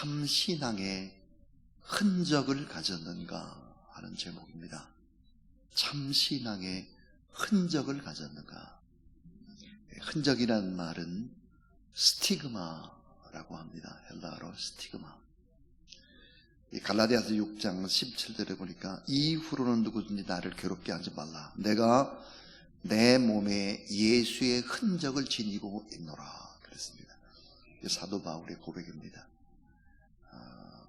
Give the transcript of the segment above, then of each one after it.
참 신앙의 흔적을 가졌는가 하는 제목입니다. 참 신앙의 흔적을 가졌는가. 흔적이라는 말은 스티그마라고 합니다. 헬라어로 스티그마. 갈라디아서 6장 17절에 보니까 이후로는 누구든지 나를 괴롭게 하지 말라. 내가 내 몸에 예수의 흔적을 지니고 있노라 그랬습니다. 사도 바울의 고백입니다.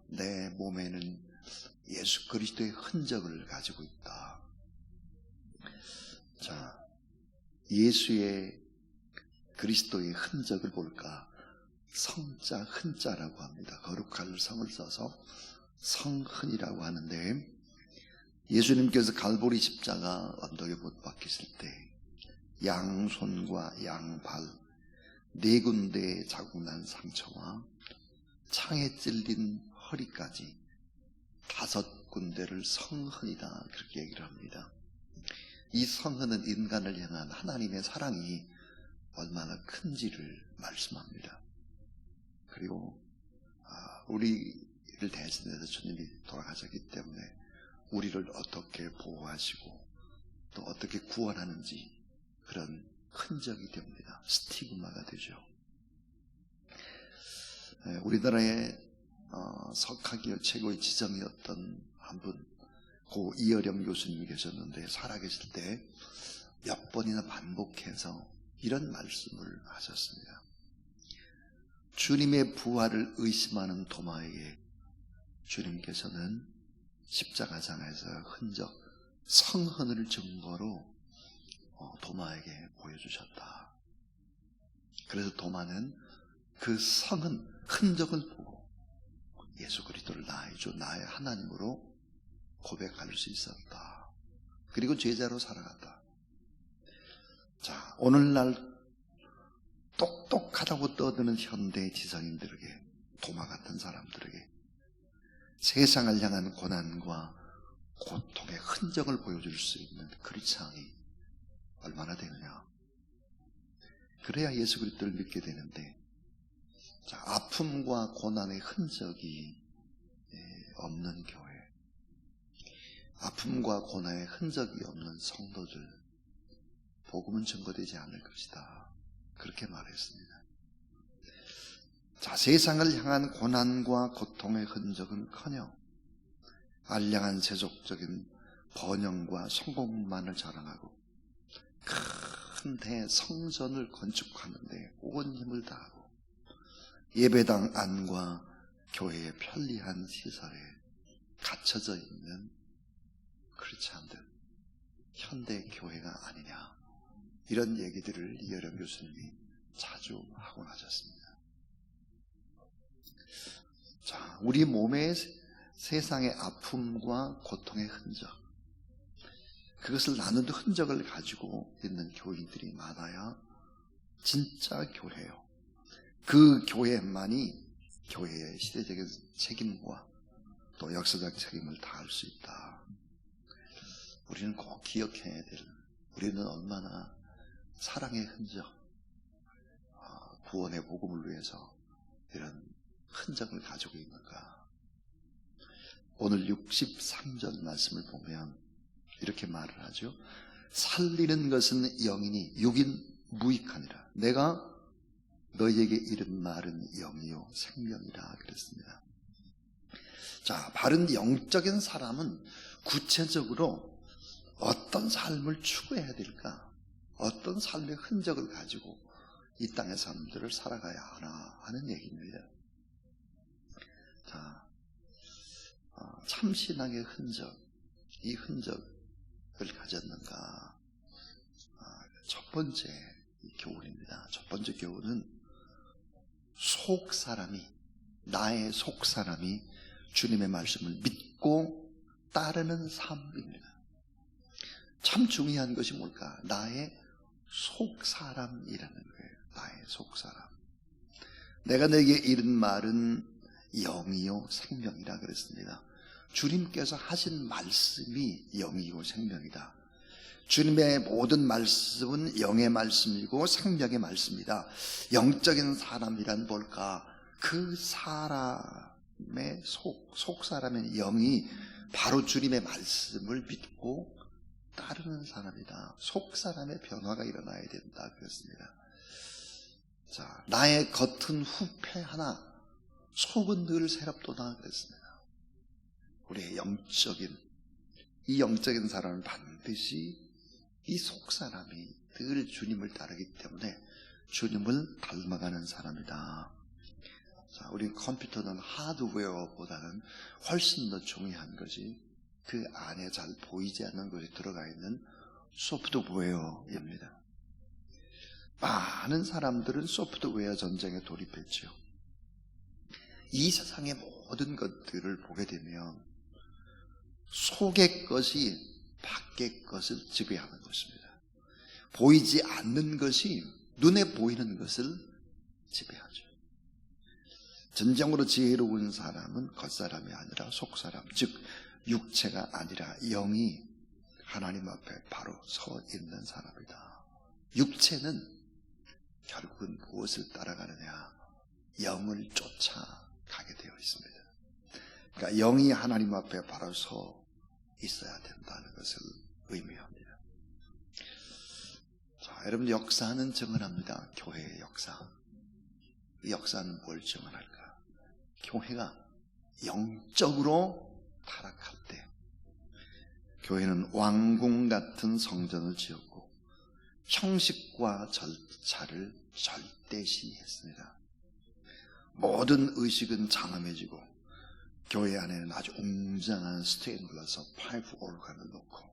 내 몸에는 예수 그리스도의 흔적을 가지고 있다. 자, 예수의 그리스도의 흔적을 볼까? 성자 흔자라고 합니다. 거룩할 성을 써서 성흔이라고 하는데, 예수님께서 갈보리 십자가 언덕에 못 박히실 때 양손과 양발 4군데에 자국난 상처와 창에 찔린 허리까지 5군데를 성흔이다 그렇게 얘기를 합니다. 이 성흔은 인간을 향한 하나님의 사랑이 얼마나 큰지를 말씀합니다. 그리고 우리를 대신해서 주님이 돌아가셨기 때문에 우리를 어떻게 보호하시고 또 어떻게 구원하는지 그런 흔적이 됩니다. 스티그마가 되죠. 우리나라의 석학의 최고의 지정이었던 한 분, 고 이어령 교수님이 계셨는데, 살아계실 때 몇 번이나 반복해서 이런 말씀을 하셨습니다. 주님의 부활을 의심하는 도마에게 주님께서는 십자가상에서 흔적, 성흔을 증거로 도마에게 보여주셨다. 그래서 도마는 그 성흔, 흔적을 보고 예수 그리스도를 나의 주, 나의 하나님으로 고백할 수 있었다. 그리고 제자로 살아갔다. 자, 오늘날 똑똑하다고 떠드는 현대 지성인들에게, 도마 같은 사람들에게 세상을 향한 고난과 고통의 흔적을 보여줄 수 있는 그리스도이 얼마나 되느냐. 그래야 예수 그리스도를 믿게 되는데, 자, 아픔과 고난의 흔적이 없는 교회, 아픔과 고난의 흔적이 없는 성도들, 복음은 증거되지 않을 것이다 그렇게 말했습니다. 자, 세상을 향한 고난과 고통의 흔적은커녕 알량한 세속적인 번영과 성공만을 자랑하고 큰 대성전을 건축하는데 온 힘을 다하고 예배당 안과 교회의 편리한 시설에 갇혀져 있는 크리스찬들, 현대 교회가 아니냐, 이런 얘기들을 이어령 교수님이 자주 하고 나셨습니다. 자, 우리 몸의 세상의 아픔과 고통의 흔적, 그것을 나누는 흔적을 가지고 있는 교인들이 많아야 진짜 교회예요. 그 교회만이 교회의 시대적인 책임과 또 역사적 책임을 다할 수 있다. 우리는 꼭 기억해야 될, 우리는 얼마나 사랑의 흔적, 구원의 복음을 위해서 이런 흔적을 가지고 있는가. 오늘 63절 말씀을 보면 이렇게 말을 하죠. 살리는 것은 영이니 육인 무익하니라. 내가 너희에게 이른 말은 영이요 생명이라 그랬습니다. 자, 바른 영적인 사람은 구체적으로 어떤 삶을 추구해야 될까? 어떤 삶의 흔적을 가지고 이 땅의 사람들을 살아가야 하나 하는 얘기입니다. 자, 참신앙의 흔적, 이 흔적을 가졌는가? 첫 번째 교훈입니다. 첫 번째 교훈은 나의 속사람이 주님의 말씀을 믿고 따르는 삶입니다. 참 중요한 것이 뭘까? 나의 속사람이라는 거예요. 나의 속사람. 내가 너에게 이른 말은 영이요 생명이라 그랬습니다. 주님께서 하신 말씀이 영이고 생명이다. 주님의 모든 말씀은 영의 말씀이고 생명의 말씀이다. 영적인 사람이란 뭘까? 그 사람의 속 사람의 영이 바로 주님의 말씀을 믿고 따르는 사람이다. 속 사람의 변화가 일어나야 된다. 그랬습니다. 자, 나의 겉은 후패하나 속은 늘 새롭도다. 그랬습니다. 우리의 이 영적인 사람은 반드시 이 속 사람이 늘 주님을 따르기 때문에 주님을 닮아가는 사람이다. 자, 우리 컴퓨터는 하드웨어보다는 훨씬 더 중요한 것이 그 안에 잘 보이지 않는 것이 들어가 있는 소프트웨어입니다. 많은 사람들은 소프트웨어 전쟁에 돌입했죠. 이 세상의 모든 것들을 보게 되면 속의 것이 밖의 것을 지배하는 것입니다. 보이지 않는 것이 눈에 보이는 것을 지배하죠. 진정으로 지혜로운 사람은 겉사람이 아니라 속사람, 즉 육체가 아니라 영이 하나님 앞에 바로 서 있는 사람이다. 육체는 결국은 무엇을 따라가느냐? 영을 쫓아가게 되어 있습니다. 그러니까 영이 하나님 앞에 바로 서 있어야 된다는 것을 의미합니다. 자, 여러분, 역사는 증언합니다. 교회의 역사. 이 역사는 뭘 증언할까? 교회가 영적으로 타락할 때 교회는 왕궁 같은 성전을 지었고 형식과 절차를 절대시했습니다. 모든 의식은 장엄해지고 교회 안에는 아주 웅장한 스테인블러서 파이프 오르간을 놓고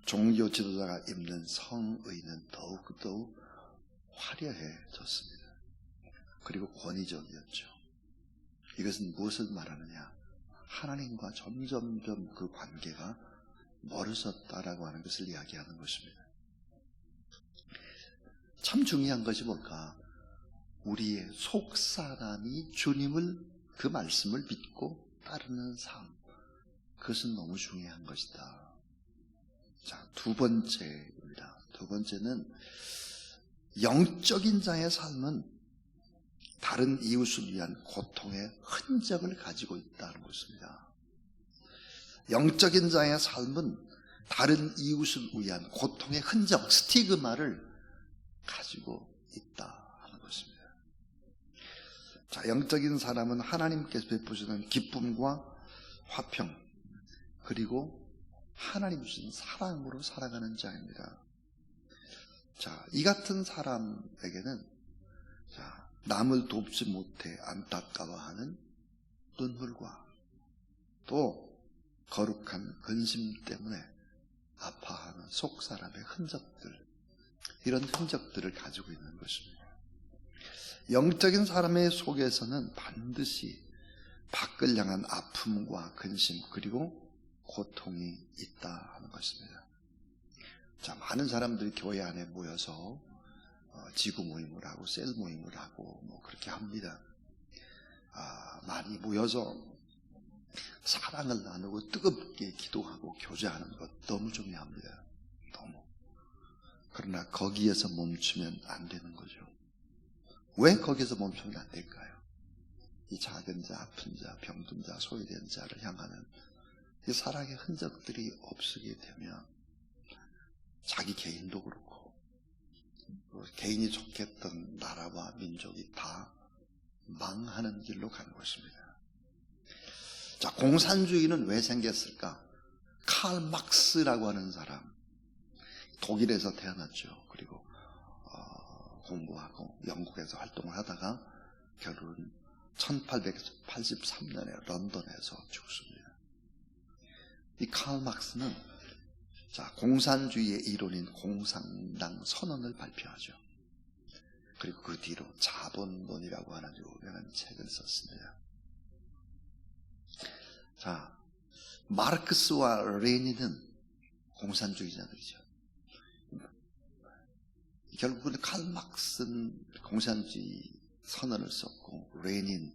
종교 지도자가 입는 성의는 더욱더 화려해졌습니다. 그리고 권위적이었죠. 이것은 무엇을 말하느냐? 하나님과 점점점 그 관계가 멀어졌다라고 하는 것을 이야기하는 것입니다. 참 중요한 것이 뭘까? 우리의 속사람이 주님을, 그 말씀을 믿고 따르는 삶, 그것은 너무 중요한 것이다. 자, 두 번째입니다. 두 번째는 영적인 자의 삶은 다른 이웃을 위한 고통의 흔적을 가지고 있다는 것입니다. 영적인 자의 삶은 다른 이웃을 위한 고통의 흔적, 스티그마를 가지고 있다 하는 것입니다. 자, 영적인 사람은 하나님께서 베푸시는 기쁨과 화평, 그리고 하나님 주신 사랑으로 살아가는 자입니다. 자, 이 같은 사람에게는 남을 돕지 못해 안타까워하는 눈물과 또 거룩한 근심 때문에 아파하는 속사람의 흔적들, 이런 흔적들을 가지고 있는 것입니다. 영적인 사람의 속에서는 반드시 밖을 향한 아픔과 근심 그리고 고통이 있다 하는 것입니다. 자, 많은 사람들이 교회 안에 모여서 지구 모임을 하고 셀 모임을 하고 뭐 그렇게 합니다. 많이 모여서 사랑을 나누고 뜨겁게 기도하고 교제하는 것 너무 중요합니다. 너무. 그러나 거기에서 멈추면 안 되는 거죠. 왜 거기서 멈추면 안 될까요? 이 작은 자, 아픈 자, 병든 자, 소외된 자를 향하는 이 사랑의 흔적들이 없게 되면 자기 개인도 그렇고 개인이 속했던 나라와 민족이 다 망하는 길로 가는 것입니다. 자, 공산주의는 왜 생겼을까? 칼 막스라고 하는 사람, 독일에서 태어났죠. 그리고 공부하고 영국에서 활동을 하다가 결국은 1883년에 런던에서 죽습니다. 이 칼 막스는 공산주의의 이론인 공산당 선언을 발표하죠. 그리고 그 뒤로 자본론이라고 하는 유명한 책을 썼습니다. 자, 마르크스와 레닌은 공산주의자들이죠. 결국은 칼 막스는 공산주의 선언을 썼고, 레닌,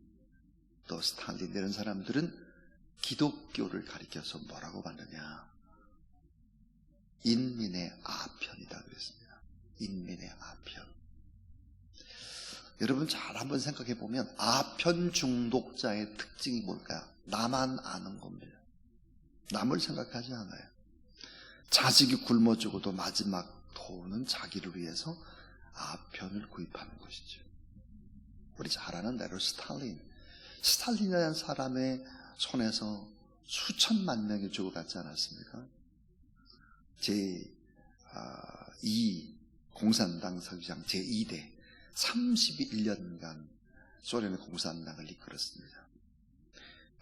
또 스탈린 이런 사람들은 기독교를 가리켜서 뭐라고 봤느냐? 인민의 아편이다 그랬습니다. 인민의 아편. 여러분 잘 한번 생각해 보면 아편 중독자의 특징이 뭘까요? 나만 아는 겁니다. 남을 생각하지 않아요. 자식이 굶어 죽어도 마지막 도는 자기를 위해서 아편을 구입하는 것이죠. 우리 잘 아는 대로 스탈린이라는 사람의 손에서 수천만 명이 죽어갔지 않았습니까? 제2 공산당 서기장 제2대 31년간 소련의 공산당을 이끌었습니다.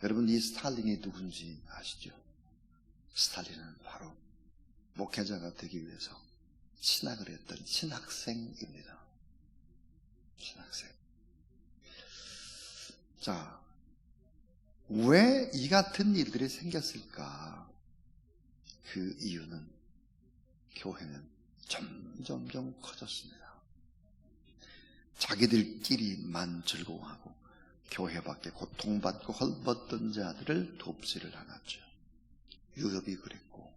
여러분, 이 스탈린이 누군지 아시죠? 스탈린은 바로 목회자가 되기 위해서 신학을 했던 신학생입니다. 신학생. 자, 왜 이 같은 일들이 생겼을까? 그 이유는 교회는 점점 커졌습니다. 자기들끼리만 즐거워하고 교회 밖에 고통받고 헐벗던 자들을 돕지를 않았죠. 유럽이 그랬고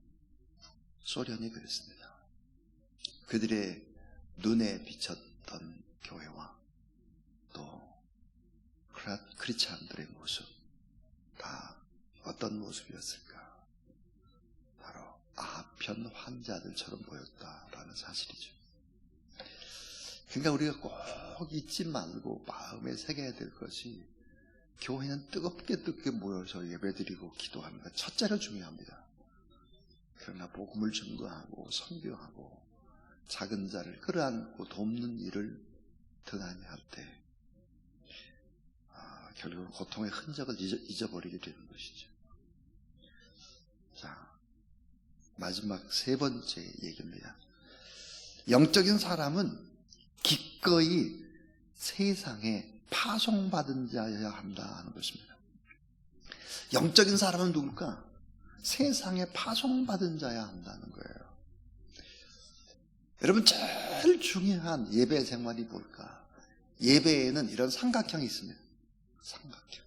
소련이 그랬습니다. 그들의 눈에 비쳤던 교회와 또 크리스찬들의 모습, 다 어떤 모습이었을까? 바로 아편 환자들처럼 보였다라는 사실이죠. 그러니까 우리가 꼭 잊지 말고 마음에 새겨야 될 것이, 교회는 뜨겁게 모여서 예배드리고 기도하는 것 첫째로 중요합니다. 그러나 복음을 증거하고 선교하고 작은 자를 끌어안고 돕는 일을 등한히 할 때 결국 고통의 흔적을 잊어버리게 되는 것이죠. 자, 마지막 세 번째 얘기입니다. 영적인 사람은 기꺼이 세상에 파송받은 자여야 한다 하는 것입니다. 영적인 사람은 누굴까? 세상에 파송받은 자여야 한다는 거예요. 여러분, 제일 중요한 예배 생활이 뭘까? 예배에는 이런 삼각형이 있습니다. 삼각형.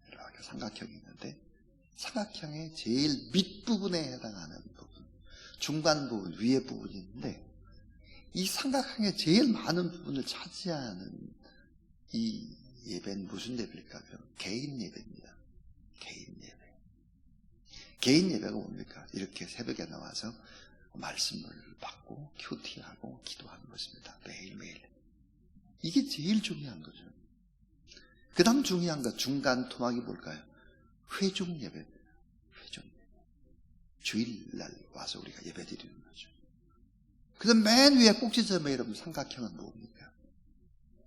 이렇게 삼각형이 있는데, 삼각형의 제일 밑부분에 해당하는 부분, 중간 부분, 위에 부분이 있는데, 이 삼각형의 제일 많은 부분을 차지하는 이 예배는 무슨 예배일까? 개인 예배입니다. 개인 예배. 개인 예배가 뭡니까? 이렇게 새벽에 나와서 말씀을 받고 큐티하고 기도하는 것입니다. 매일매일. 이게 제일 중요한 거죠. 그 다음 중요한 것, 중간 토막이 뭘까요? 회중 예배입니다. 회중 예배. 주일날 와서 우리가 예배 드리는 거죠. 그 다음 맨 위에 꼭지점에 여러분 삼각형은 뭡니까?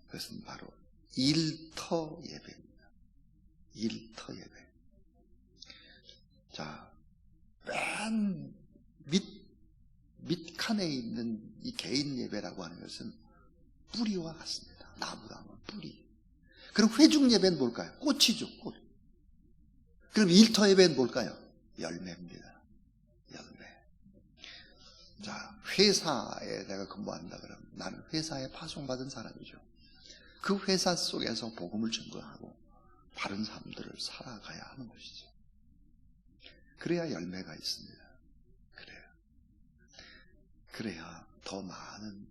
그것은 바로 일터 예배입니다. 일터 예배. 자, 맨 밑칸에 있는 이 개인 예배라고 하는 것은 뿌리와 같습니다. 나무다, 뿌리. 그럼 회중 예배는 뭘까요? 꽃이죠, 꽃. 그럼 일터 예배는 뭘까요? 열매입니다. 열매. 자, 회사에 내가 근무한다 그러면 나는 회사에 파송받은 사람이죠. 그 회사 속에서 복음을 증거하고 바른 삶들을 살아가야 하는 것이죠. 그래야 열매가 있습니다. 그래야 더 많은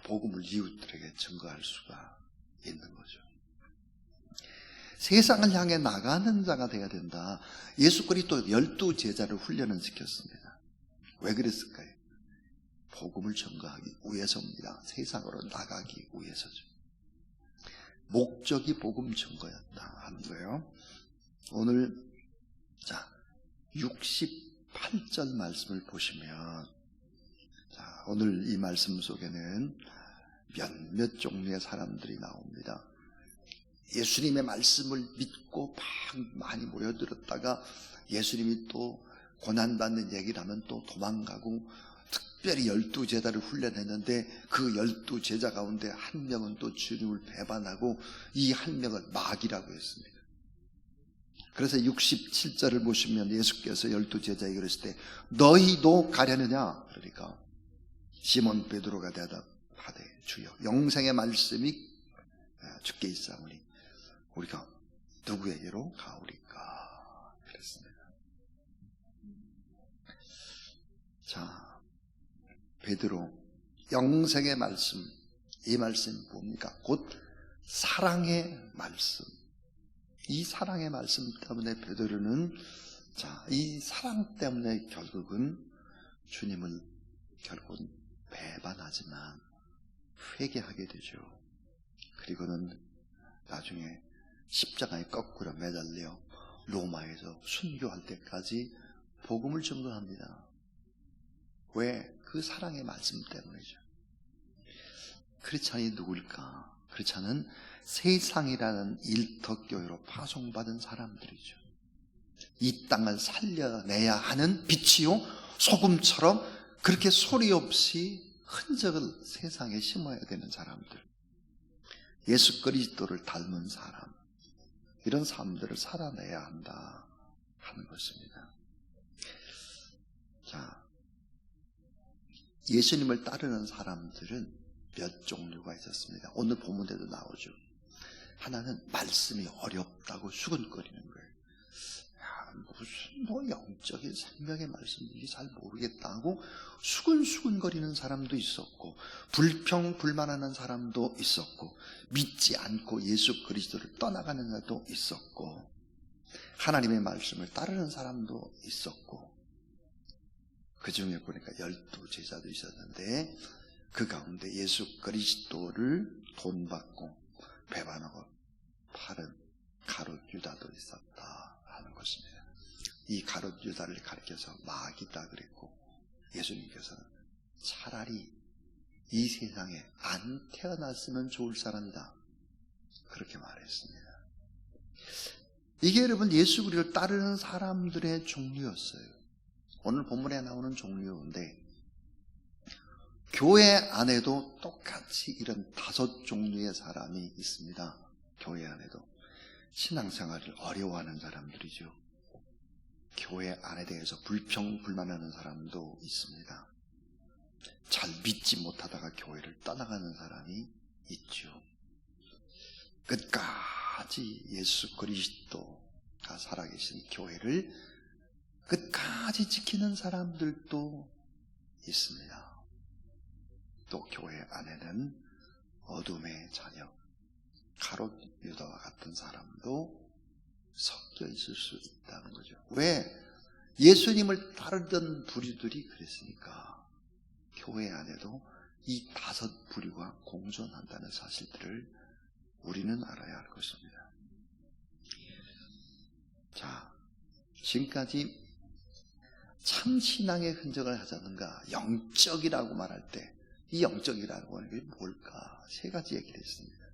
복음을 이웃들에게 증거할 수가 있는 거죠. 세상을 향해 나가는 자가 되어야 된다. 예수 그리스도 12제자를 훈련을 시켰습니다. 왜 그랬을까요? 복음을 증거하기 위해서입니다. 세상으로 나가기 위해서죠. 목적이 복음 증거였다 하는 거예요. 오늘 68절 말씀을 보시면, 오늘 이 말씀 속에는 몇몇 종류의 사람들이 나옵니다. 예수님의 말씀을 믿고 많이 모여들었다가 예수님이 또 고난받는 얘기를 하면 또 도망가고, 특별히 12제자를 훈련했는데 그 12제자 가운데 한 명은 또 주님을 배반하고 이 한 명은 마귀라고 했습니다. 그래서 67절을 보시면 예수께서 12제자에게 그랬을 때 너희도 가려느냐? 그러니까 시몬 베드로가 대답하되 주여 영생의 말씀이 주께 있사오니 우리가 누구에게로 가오리까? 그랬습니다. 자, 베드로 영생의 말씀 이 말씀이 뭡니까? 곧 사랑의 말씀. 이 사랑의 말씀 때문에 베드로는 이 사랑 때문에 결국은 주님을 결국은 배반하지만 회개하게 되죠. 그리고는 나중에 십자가에 거꾸로 매달려 로마에서 순교할 때까지 복음을 전도합니다. 왜? 그 사랑의 말씀 때문이죠. 크리스찬이 누굴까? 크리스찬은 세상이라는 일터교회로 파송받은 사람들이죠. 이 땅을 살려내야 하는 빛이요 소금처럼 그렇게 소리 없이 흔적을 세상에 심어야 되는 사람들, 예수 그리스도를 닮은 사람, 이런 삶들을 살아내야 한다 하는 것입니다. 자, 예수님을 따르는 사람들은 몇 종류가 있었습니다. 오늘 본문에도 나오죠. 하나는 말씀이 어렵다고 수근거리는 거예요. 무슨 영적인 생명의 말씀인지 잘 모르겠다고 수근수근거리는 사람도 있었고, 불평불만하는 사람도 있었고, 믿지 않고 예수 그리스도를 떠나가는 자도 있었고, 하나님의 말씀을 따르는 사람도 있었고, 그 중에 보니까 12제자도 있었는데 그 가운데 예수 그리스도를 돈 받고 배반하고 팔은 가룟 유다도 있었다 하는 것입니다. 이 가룟 유다를 가리켜서 마귀다 그랬고, 예수님께서는 차라리 이 세상에 안 태어났으면 좋을 사람이다 그렇게 말했습니다. 이게 여러분 예수 그리스도를 따르는 사람들의 종류였어요. 오늘 본문에 나오는 종류인데, 교회 안에도 똑같이 이런 5종류의 사람이 있습니다. 교회 안에도 신앙생활을 어려워하는 사람들이죠. 교회 안에 대해서 불평불만하는 사람도 있습니다. 잘 믿지 못하다가 교회를 떠나가는 사람이 있죠. 끝까지 예수 그리스도가 살아계신 교회를 끝까지 지키는 사람들도 있습니다. 또 교회 안에는 어둠의 자녀, 가룟 유다와 같은 사람도 섞여 있을 수 있다는 거죠. 왜? 예수님을 따르던 부류들이 그랬으니까 교회 안에도 이 5부류가 공존한다는 사실들을 우리는 알아야 할 것입니다. 자, 지금까지 참 신앙의 흔적을 하자는가, 영적이라고 말할 때 이 영적이라고 하는 게 뭘까? 3가지 얘기를 했습니다.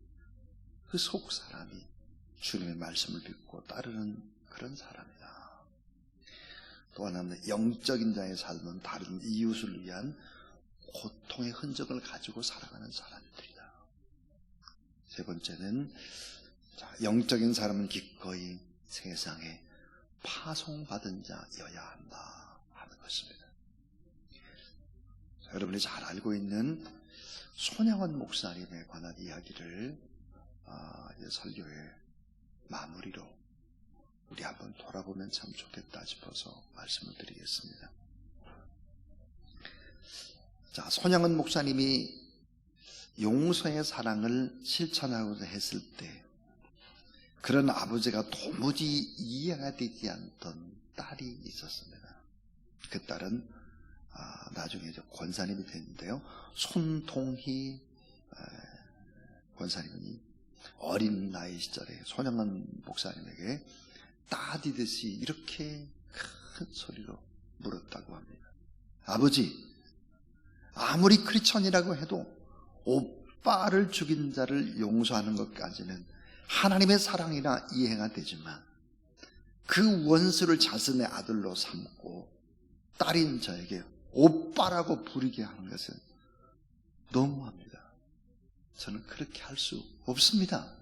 그 속 사람이 주님의 말씀을 듣고 따르는 그런 사람이다. 또 하나는 영적인 자의 삶은 다른 이웃을 위한 고통의 흔적을 가지고 살아가는 사람들이다. 3번째는 영적인 사람은 기꺼이 세상에 파송받은 자여야 한다 하는 것입니다. 여러분이 잘 알고 있는 손양원 목사님에 관한 이야기를 설교의 마무리로 우리 한번 돌아보면 참 좋겠다 싶어서 말씀을 드리겠습니다. 자, 손양원 목사님이 용서의 사랑을 실천하고자 했을 때 그런 아버지가 도무지 이해가 되지 않던 딸이 있었습니다. 그 딸은 나중에 권사님이 됐는데요, 손동희 권사님이 어린 나이 시절에 손양원 목사님에게 따디듯이 이렇게 큰 소리로 물었다고 합니다. 아버지, 아무리 크리스천이라고 해도 오빠를 죽인 자를 용서하는 것까지는 하나님의 사랑이라 이해가 되지만 그 원수를 자신의 아들로 삼고 딸인 저에게 오빠라고 부르게 하는 것은 너무합니다. 저는 그렇게 할 수 없습니다.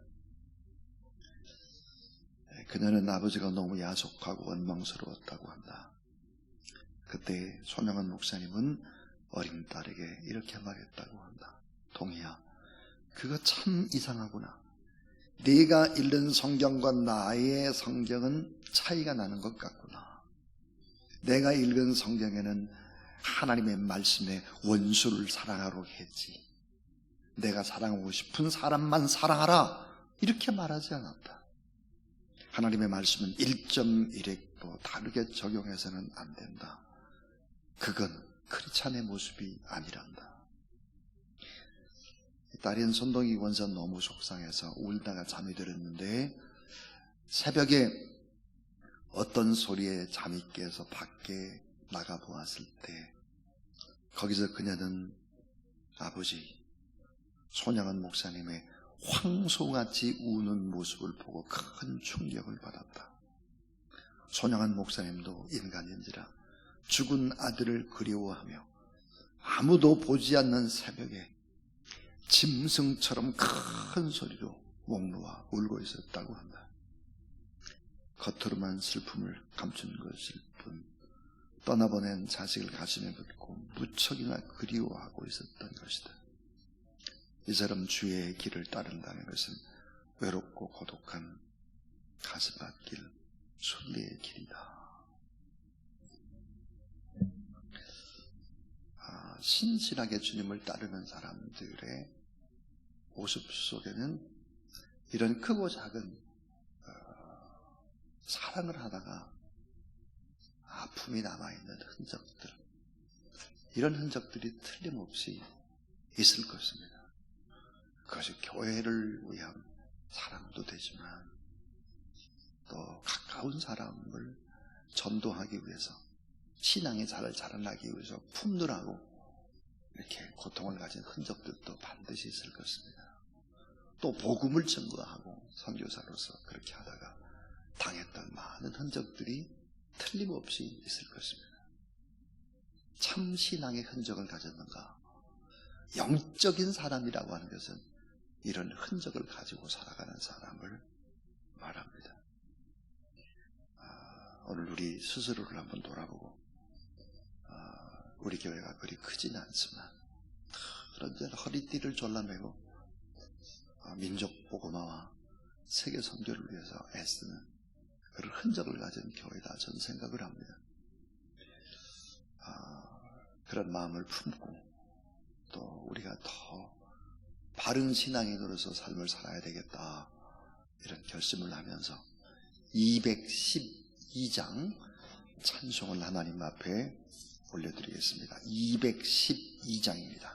그녀는 아버지가 너무 야속하고 원망스러웠다고 한다. 그때 손양원 목사님은 어린 딸에게 이렇게 말했다고 한다. 동희야, 그거 참 이상하구나. 네가 읽는 성경과 나의 성경은 차이가 나는 것 같구나. 내가 읽은 성경에는 하나님의 말씀에 원수를 사랑하라고 했지. 내가 사랑하고 싶은 사람만 사랑하라 이렇게 말하지 않았다. 하나님의 말씀은 1.1핵도 다르게 적용해서는 안 된다. 그건 크리스찬의 모습이 아니란다. 딸인 손동희 원사 너무 속상해서 울다가 잠이 들었는데 새벽에 어떤 소리에 잠이 깨서 밖에 나가 보았을 때 거기서 그녀는 아버지 손양은 목사님의 황소같이 우는 모습을 보고 큰 충격을 받았다. 손양은 목사님도 인간인지라 죽은 아들을 그리워하며 아무도 보지 않는 새벽에 짐승처럼 큰 소리로 목 놓아 울고 있었다고 한다. 겉으로만 슬픔을 감춘 것일 뿐 떠나보낸 자식을 가슴에 붓고 무척이나 그리워하고 있었던 것이다. 이 사람 주의 길을 따른다는 것은 외롭고 고독한 가슴밭길 순례의 길이다. 신실하게 주님을 따르는 사람들의 모습 속에는 이런 크고 작은 사랑을 하다가 아픔이 남아있는 흔적들, 이런 흔적들이 틀림없이 있을 것입니다. 그것이 교회를 위한 사랑도 되지만 또 가까운 사람을 전도하기 위해서 신앙이 잘 자라나기 위해서 품느라고 이렇게 고통을 가진 흔적들도 반드시 있을 것입니다. 또 복음을 전도하고 선교사로서 그렇게 하다가 당했던 많은 흔적들이 틀림없이 있을 것입니다. 참 신앙의 흔적을 가졌는가? 영적인 사람이라고 하는 것은 이런 흔적을 가지고 살아가는 사람을 말합니다. 오늘 우리 스스로를 한번 돌아보고 우리 교회가 그리 크지는 않지만 그런데 허리띠를 졸라매고 민족 복음화와 세계 선교를 위해서 애쓰는 그런 흔적을 가진 교회다 저는 생각을 합니다. 그런 마음을 품고 또 우리가 더 바른 신앙인으로서 삶을 살아야 되겠다 이런 결심을 하면서 212장 찬송을 하나님 앞에 올려드리겠습니다. 212장입니다.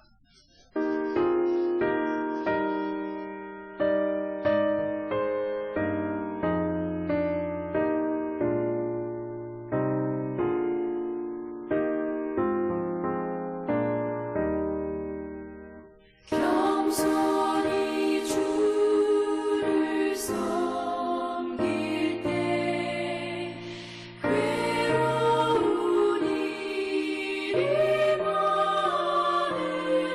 괴로운 일이 많을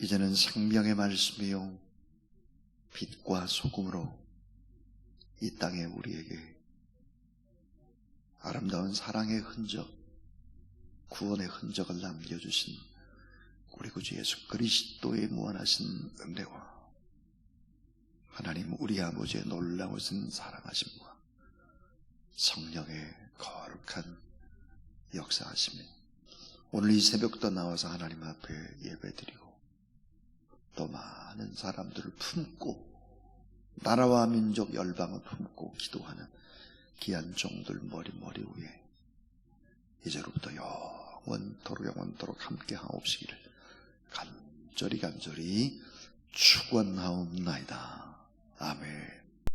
이제는 생명의 말씀이요 빛과 소금으로 이 땅에 우리에게 아름다운 사랑의 흔적, 구원의 흔적을 남겨주신 우리 구주 예수 그리스도의 무한하신 은혜와 하나님 우리 아버지의 놀라우신 사랑하심과 성령의 거룩한 역사하심이 오늘 이 새벽도 나와서 하나님 앞에 예배드리고 또 많은 사람들을 품고 나라와 민족 열방을 품고 기도하는 귀한 종들 머리 위에 이제로부터 영원토록 함께 하옵시기를 간절히 축원하옵나이다. 아멘.